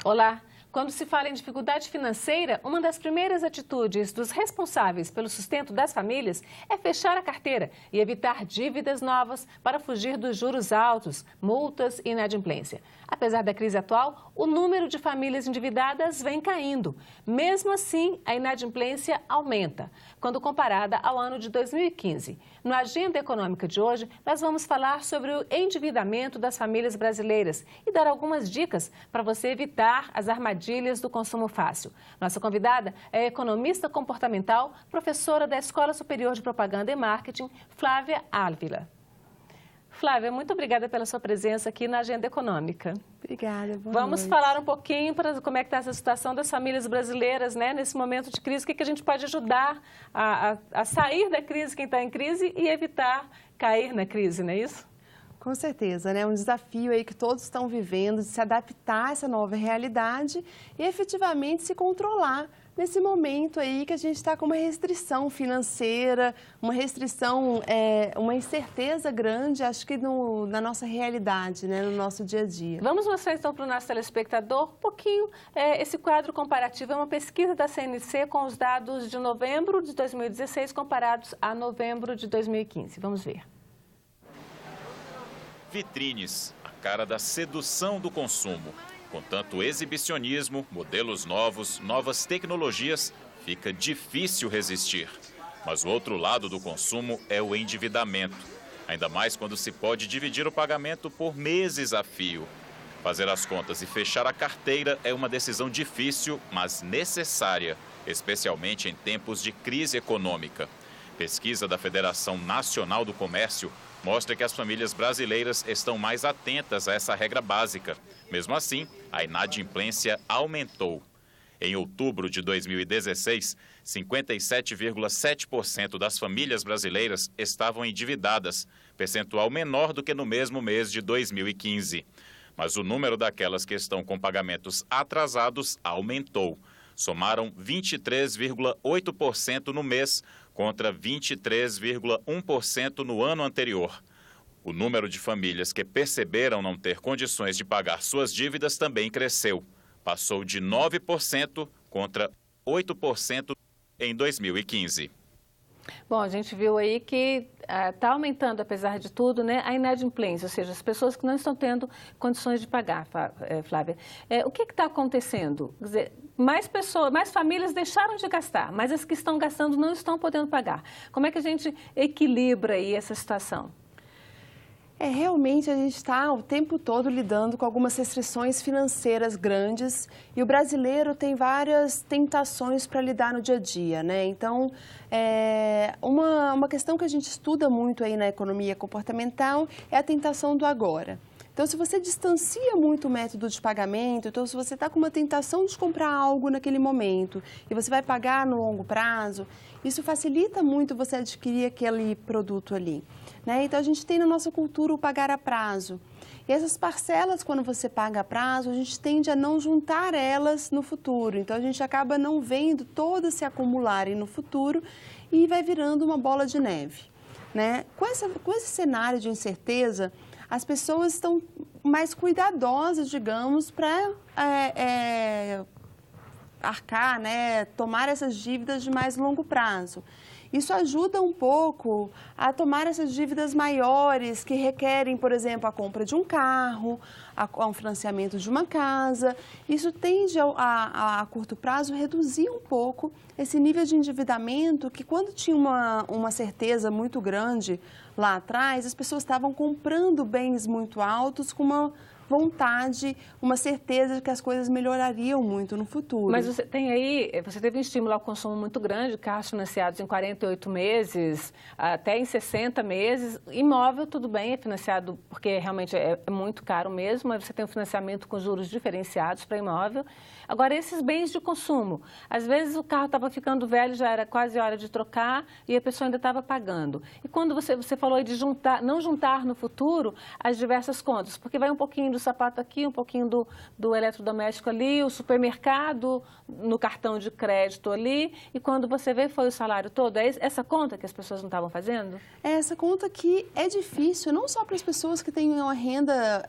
Olá! Quando se fala em dificuldade financeira, uma das primeiras atitudes dos responsáveis pelo sustento das famílias é fechar a carteira e evitar dívidas novas para fugir dos juros altos, multas e inadimplência. Apesar da crise atual, o número de famílias endividadas vem caindo. Mesmo assim, a inadimplência aumenta, quando comparada ao ano de 2015. No Agenda Econômica de hoje, nós vamos falar sobre o endividamento das famílias brasileiras e dar algumas dicas para você evitar as armadilhas do consumo fácil. Nossa convidada é a economista comportamental, professora da Escola Superior de Propaganda e Marketing, Flávia Ávila. Flávia, muito obrigada pela sua presença aqui na Agenda Econômica. Obrigada, boa Vamos noite. falar um pouquinho para como é que está essa situação das famílias brasileiras, né, nesse momento de crise. O que a gente pode ajudar a sair da crise, quem está em crise, e evitar cair na crise, não é isso? Com certeza, né? Um desafio aí que todos estão vivendo, de se adaptar a essa nova realidade e efetivamente se controlar nesse momento aí que a gente está com uma restrição financeira, uma restrição, uma incerteza grande, acho que na nossa realidade, né? No nosso dia a dia. Vamos mostrar então para o nosso telespectador um pouquinho esse quadro comparativo. É uma pesquisa da CNC com os dados de novembro de 2016 comparados a novembro de 2015. Vamos ver. Vitrines, a cara da sedução do consumo. Com tanto exibicionismo, modelos novos, novas tecnologias, fica difícil resistir. Mas o outro lado do consumo é o endividamento. Ainda mais quando se pode dividir o pagamento por meses a fio. Fazer as contas e fechar a carteira é uma decisão difícil, mas necessária, especialmente em tempos de crise econômica. Pesquisa da Federação Nacional do Comércio mostra que as famílias brasileiras estão mais atentas a essa regra básica. Mesmo assim, a inadimplência aumentou. Em outubro de 2016, 57,7% das famílias brasileiras estavam endividadas, percentual menor do que no mesmo mês de 2015. Mas o número daquelas que estão com pagamentos atrasados aumentou. Somaram 23,8% no mês, contra 23,1% no ano anterior. O número de famílias que perceberam não ter condições de pagar suas dívidas também cresceu. Passou de 9% contra 8% em 2015. Bom, a gente viu aí que está aumentando, apesar de tudo, né, a inadimplência, ou seja, as pessoas que não estão tendo condições de pagar, Flávia. O que está acontecendo? Quer dizer, mais famílias deixaram de gastar, mas as que estão gastando não estão podendo pagar. Como é que a gente equilibra aí essa situação? Realmente a gente está o tempo todo lidando com algumas restrições financeiras grandes e o brasileiro tem várias tentações para lidar no dia a dia, né? Então, uma questão que a gente estuda muito aí na economia comportamental é a tentação do agora. Então, se você distancia muito o método de pagamento, então se você está com uma tentação de comprar algo naquele momento e você vai pagar no longo prazo, isso facilita muito você adquirir aquele produto ali, né? Então, a gente tem na nossa cultura o pagar a prazo. E essas parcelas, quando você paga a prazo, a gente tende a não juntar elas no futuro. Então, a gente acaba não vendo todas se acumularem no futuro e vai virando uma bola de neve, né? Com esse cenário de incerteza, as pessoas estão mais cuidadosas, digamos, para arcar, né, tomar essas dívidas de mais longo prazo. Isso ajuda um pouco a tomar essas dívidas maiores que requerem, por exemplo, a compra de um carro, a um financiamento de uma casa. Isso tende a curto prazo reduzir um pouco esse nível de endividamento que quando tinha uma certeza muito grande lá atrás, as pessoas estavam comprando bens muito altos com uma vontade, uma certeza de que as coisas melhorariam muito no futuro. Mas você teve um estímulo ao consumo muito grande, carros financiados em 48 meses, até em 60 meses. Imóvel, tudo bem, é financiado porque realmente é muito caro mesmo, mas você tem um financiamento com juros diferenciados para imóvel. Agora, esses bens de consumo, às vezes o carro estava ficando velho, já era quase hora de trocar e a pessoa ainda estava pagando. E quando você falou de não juntar no futuro as diversas contas, porque vai um pouquinho do sapato aqui, um pouquinho do eletrodoméstico ali, o supermercado no cartão de crédito ali, e quando você vê foi o salário todo. É essa conta que as pessoas não estavam fazendo? É essa conta que é difícil, não só para as pessoas que têm uma renda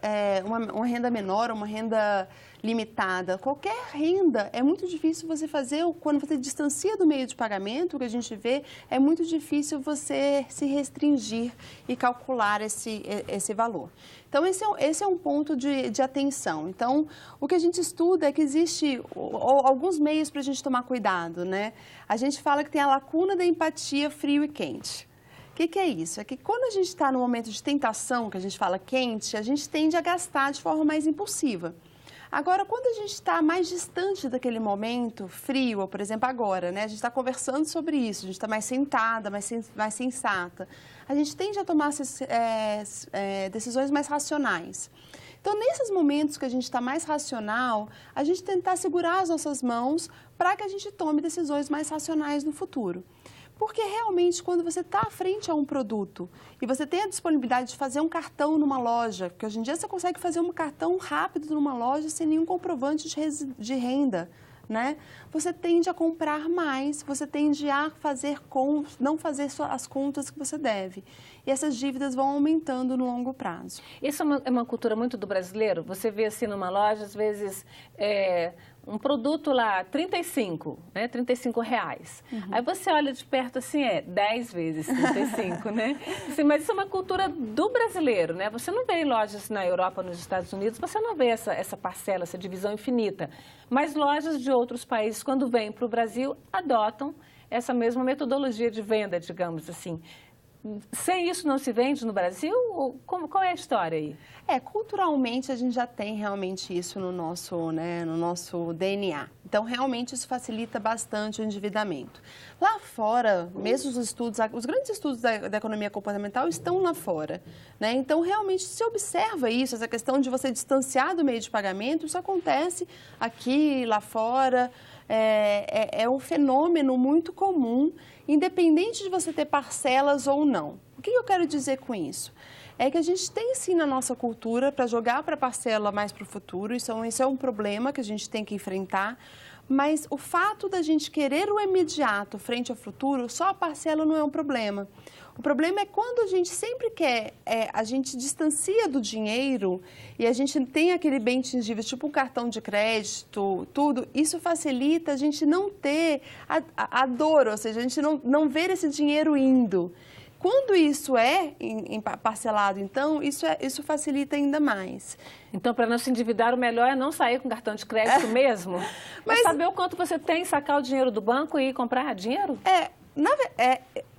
menor, uma renda limitada, qualquer renda, é muito difícil você fazer, quando você distancia do meio de pagamento, o que a gente vê, é muito difícil você se restringir e calcular esse valor. Então, esse é um ponto de atenção. Então, o que a gente estuda é que existe alguns meios para a gente tomar cuidado, né? A gente fala que tem a lacuna da empatia frio e quente. O que é isso? É que quando a gente está no momento de tentação, que a gente fala quente, a gente tende a gastar de forma mais impulsiva. Agora, quando a gente está mais distante daquele momento frio, ou, por exemplo, agora, né? A gente está conversando sobre isso, a gente está mais sentada, mais sensata. A gente tende a tomar decisões mais racionais. Então, nesses momentos que a gente está mais racional, a gente tentar segurar as nossas mãos para que a gente tome decisões mais racionais no futuro. Porque realmente, quando você está frente a um produto e você tem a disponibilidade de fazer um cartão numa loja, porque hoje em dia você consegue fazer um cartão rápido numa loja sem nenhum comprovante de renda, né? Você tende a comprar mais, você tende a não fazer as contas que você deve. E essas dívidas vão aumentando no longo prazo. Isso é uma cultura muito do brasileiro? Você vê assim numa loja, às vezes, um produto lá, 35, né? R$35. Uhum. Aí você olha de perto assim, 10 vezes 35, né? Assim, mas isso é uma cultura do brasileiro, né? Você não vê em lojas na Europa, nos Estados Unidos, você não vê essa parcela, essa divisão infinita. Mas lojas de outros países, quando vêm para o Brasil, adotam essa mesma metodologia de venda, digamos assim. Sem isso não se vende no Brasil? Qual é a história aí? Culturalmente a gente já tem realmente isso no nosso DNA. Então, realmente isso facilita bastante o endividamento. Lá fora, mesmo os grandes estudos da economia comportamental estão lá fora, né? Então, realmente se observa isso, essa questão de você distanciar do meio de pagamento, isso acontece aqui, lá fora. É um fenômeno muito comum, independente de você ter parcelas ou não. O que eu quero dizer com isso? É que a gente tem sim na nossa cultura para jogar para a parcela mais para o futuro, isso é um problema que a gente tem que enfrentar, mas o fato da gente querer o imediato frente ao futuro, só a parcela não é um problema. O problema é quando a gente sempre quer, a gente distancia do dinheiro e a gente tem aquele bem tingível, tipo um cartão de crédito, tudo, isso facilita a gente não ter a dor, ou seja, a gente não ver esse dinheiro indo. Quando isso é parcelado, então, isso facilita ainda mais. Então, para não se endividar, o melhor é não sair com cartão de crédito mesmo? Mas saber o quanto você tem, sacar o dinheiro do banco e comprar dinheiro?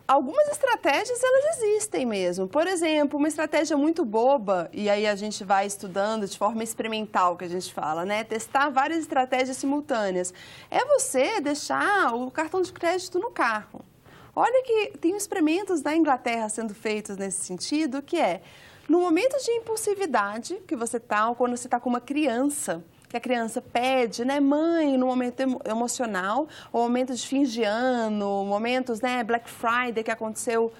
Algumas estratégias, elas existem mesmo. Por exemplo, uma estratégia muito boba, e aí a gente vai estudando de forma experimental, que a gente fala, né? Testar várias estratégias simultâneas. É você deixar o cartão de crédito no carro. Olha que tem experimentos na Inglaterra sendo feitos nesse sentido, que no momento de impulsividade que você está, ou quando você está com uma criança, que a criança pede, né, mãe, no momento emocional, ou momento de fim de ano, momentos, né, Black Friday que aconteceu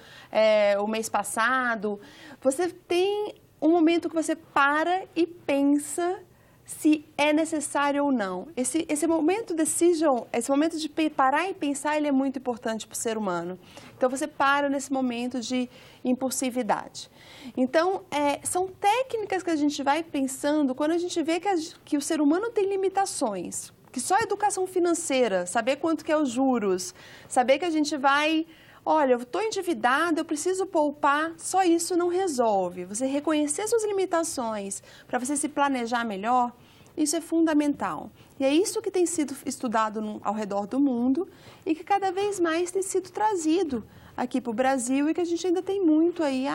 o mês passado, você tem um momento que você para e pensa se é necessário ou não. Esse momento de parar e pensar, ele é muito importante para o ser humano. Então, você para nesse momento de impulsividade. Então, são técnicas que a gente vai pensando quando a gente vê que o ser humano tem limitações, que só a educação financeira, saber quanto que é os juros, saber que a gente vai... Olha, eu estou endividada, eu preciso poupar, só isso não resolve. Você reconhecer suas limitações para você se planejar melhor, isso é fundamental. E é isso que tem sido estudado ao redor do mundo e que cada vez mais tem sido trazido aqui para o Brasil e que a gente ainda tem muito aí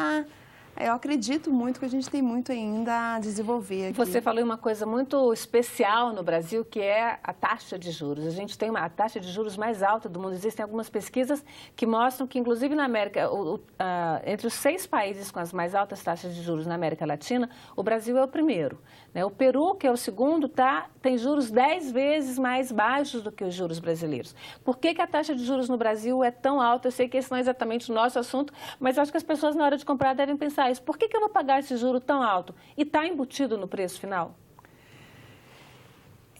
eu acredito muito que a gente tem muito ainda a desenvolver aqui. Você falou uma coisa muito especial no Brasil, que é a taxa de juros. A gente tem a taxa de juros mais alta do mundo. Existem algumas pesquisas que mostram que, inclusive na América, entre os 6 países com as mais altas taxas de juros na América Latina, o Brasil é o primeiro, né? O Peru, que é o segundo, tem juros 10 vezes mais baixos do que os juros brasileiros. Por que a taxa de juros no Brasil é tão alta? Eu sei que esse não é exatamente o nosso assunto, mas acho que as pessoas, na hora de comprar, devem pensar isso. Por que eu vou pagar esse juro tão alto? E está embutido no preço final?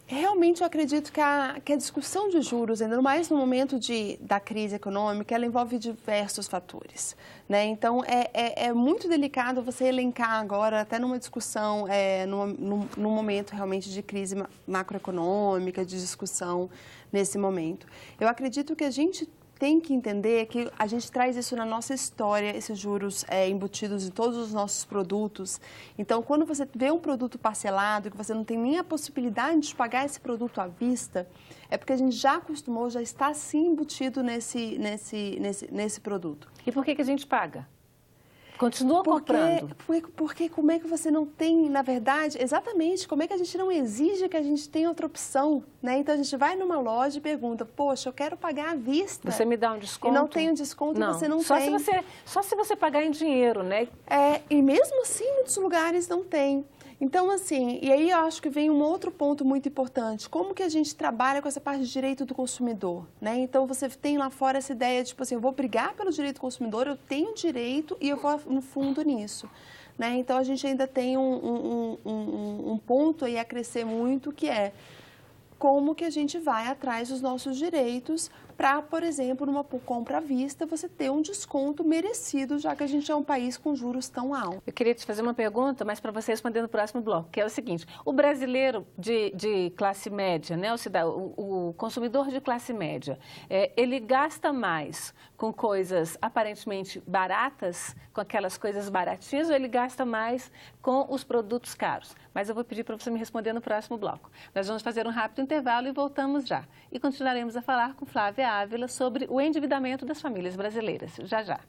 Realmente eu acredito que a discussão de juros, ainda mais no momento da crise econômica, ela envolve diversos fatores, né? Então, é muito delicado você elencar agora, até numa discussão, num momento realmente de crise macroeconômica, de discussão nesse momento. Eu acredito que a gente tem que entender que a gente traz isso na nossa história, esses juros embutidos em todos os nossos produtos. Então, quando você vê um produto parcelado, que você não tem nem a possibilidade de pagar esse produto à vista, é porque a gente já acostumou, já está sim embutido nesse produto. E por que a gente paga? Continua comprando. Porque como é que você não tem, na verdade, exatamente, como é que a gente não exige que a gente tenha outra opção, né? Então, a gente vai numa loja e pergunta, poxa, eu quero pagar à vista. Você me dá um desconto? E não tem um desconto, não, você não tem. Só se você pagar em dinheiro, né? E mesmo assim, muitos lugares não tem. Então, assim, e aí eu acho que vem um outro ponto muito importante. Como que a gente trabalha com essa parte de direito do consumidor, né? Então, você tem lá fora essa ideia de, tipo assim, eu vou brigar pelo direito do consumidor, eu tenho direito e eu vou no fundo nisso, né? Então, a gente ainda tem um ponto aí a crescer muito, que é como que a gente vai atrás dos nossos direitos para, por exemplo, numa compra à vista, você ter um desconto merecido, já que a gente é um país com juros tão altos. Eu queria te fazer uma pergunta, mas para você responder no próximo bloco, que é o seguinte: o brasileiro de classe média, né, o consumidor de classe média, ele gasta mais com coisas aparentemente baratas, com aquelas coisas baratinhas, ou ele gasta mais com os produtos caros? Mas eu vou pedir para você me responder no próximo bloco. Nós vamos fazer um rápido intervalo e voltamos já. E continuaremos a falar com Flávia Ávila sobre o endividamento das famílias brasileiras. Já, já.